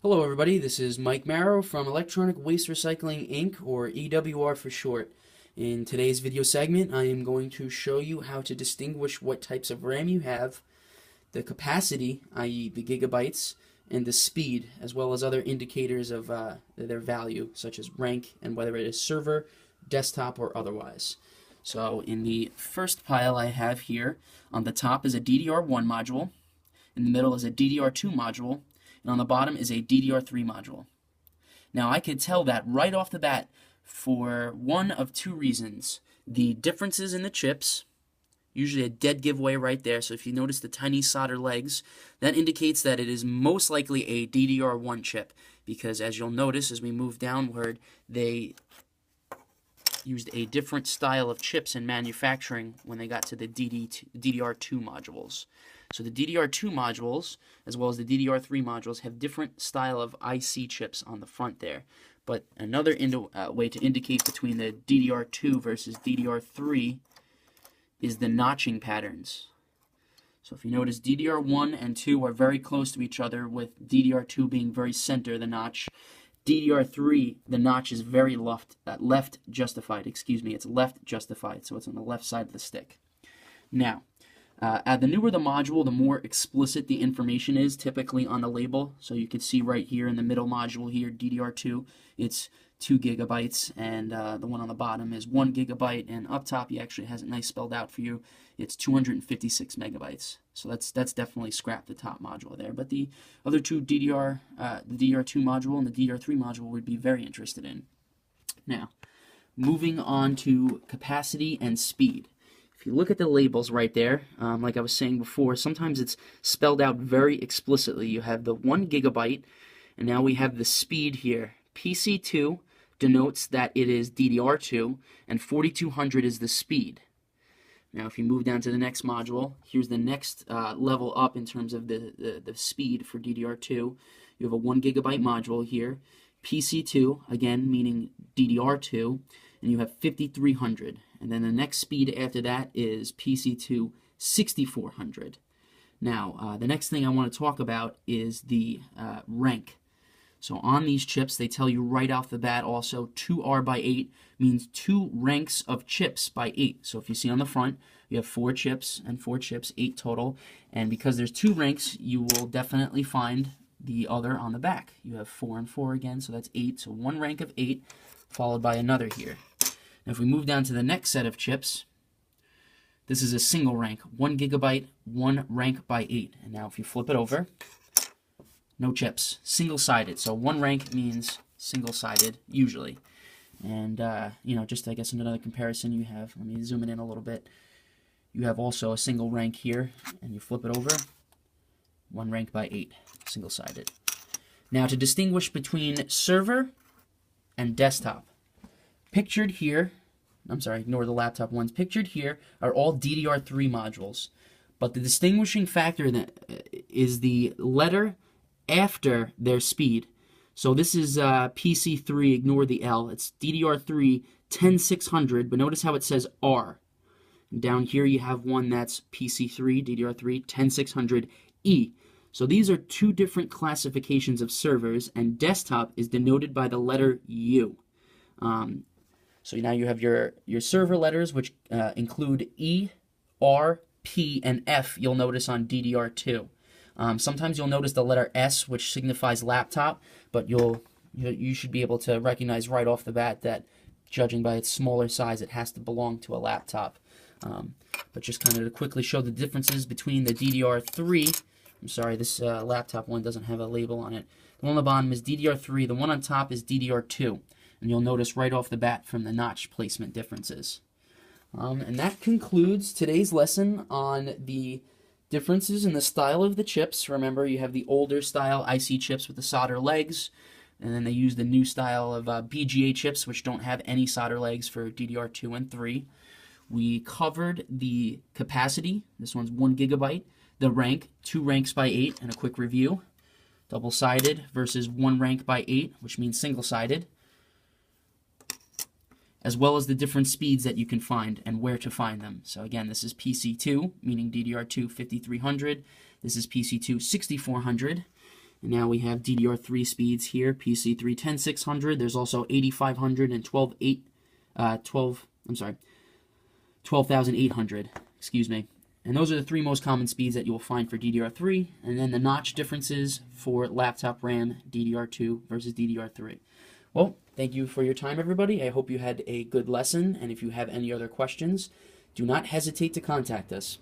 Hello everybody, this is Mike Marrow from Electronic Waste Recycling Inc., or EWR for short. In today's video segment, I am going to show you how to distinguish what types of RAM you have, the capacity, i.e. the gigabytes, and the speed, as well as other indicators of their value, such as rank and whether it is server, desktop, or otherwise. So in the first pile I have here, on the top is a DDR1 module, in the middle is a DDR2 module, and on the bottom is a DDR3 module. Now I could tell that right off the bat for one of two reasons. The differences in the chips, usually a dead giveaway right there, so if you notice the tiny solder legs, that indicates that it is most likely a DDR1 chip, because as you'll notice as we move downward, they used a different style of chips in manufacturing when they got to the DDR2 modules. So the DDR2 modules, as well as the DDR3 modules, have different style of IC chips on the front there. But another way to indicate between the DDR2 versus DDR3 is the notching patterns. So if you notice, DDR1 and 2 are very close to each other, with DDR2 being very center, the notch. DDR3, the notch is very left justified, it's left justified, so it's on the left side of the stick. Now, the newer the module, the more explicit the information is, typically on the label. So you can see right here in the middle module here, DDR2, it's 2 gigabytes, and the one on the bottom is 1 gigabyte, and up top he actually has it nice spelled out for you. It's 256 megabytes. So that's definitely scrap the top module there. But the other two the DDR2 module and the DDR3 module would be very interested in. Now, moving on to capacity and speed. If you look at the labels right there, like I was saying before, sometimes it's spelled out very explicitly. You have the 1 gigabyte, and now we have the speed here. PC2 denotes that it is DDR2, and 4200 is the speed. Now, if you move down to the next module, here's the next level up in terms of the speed for DDR2. You have a 1 gigabyte module here. PC2, again, meaning DDR2, and you have 5300. And then the next speed after that is PC2 6400. Now, the next thing I want to talk about is the rank. So on these chips, they tell you right off the bat also 2R by 8 means 2 ranks of chips by 8. So if you see on the front, you have 4 chips and 4 chips, 8 total. And because there's 2 ranks, you will definitely find the other on the back. You have 4 and 4 again, so that's 8. So 1 rank of 8 followed by another here. Now if we move down to the next set of chips, this is a single rank, 1 gigabyte, 1 rank by 8. And now if you flip it over, no chips, single-sided. So 1 rank means single-sided, usually. And, just I guess another comparison you have, let me zoom it in a little bit. You have also a single rank here, and you flip it over, 1 rank by 8, single-sided. Now to distinguish between server and desktop. Pictured here, I'm sorry, ignore the laptop ones. Pictured here are all DDR3 modules. But the distinguishing factor is the letter after their speed. So this is PC3, ignore the L. It's DDR3 10600, but notice how it says R. And down here you have one that's PC3, DDR3 10600E. So these are two different classifications of servers, and desktop is denoted by the letter U. So now you have your server letters, which include E, R, P, and F, you'll notice on DDR2. Sometimes you'll notice the letter S, which signifies laptop, but you should be able to recognize right off the bat that, judging by its smaller size, it has to belong to a laptop. But just kind of to quickly show the differences between the DDR3, I'm sorry, this laptop one doesn't have a label on it. The one on the bottom is DDR3, the one on top is DDR2, and you'll notice right off the bat from the notch placement differences. And that concludes today's lesson on the differences in the style of the chips. Remember, you have the older style IC chips with the solder legs, and then they use the new style of BGA chips, which don't have any solder legs for DDR2 and 3. We covered the capacity. This one's 1 gigabyte. The rank, 2 ranks by 8, and a quick review. Double-sided versus 1 rank by 8, which means single-sided, as well as the different speeds that you can find and where to find them. So again, this is PC2, meaning DDR2 5300. This is PC2 6400. And now we have DDR3 speeds here, PC3 10600. There's also 8500 and 12,800, excuse me. And those are the three most common speeds that you will find for DDR3, and then the notch differences for laptop RAM DDR2 versus DDR3. Well, thank you for your time, everybody. I hope you had a good lesson, and if you have any other questions, do not hesitate to contact us.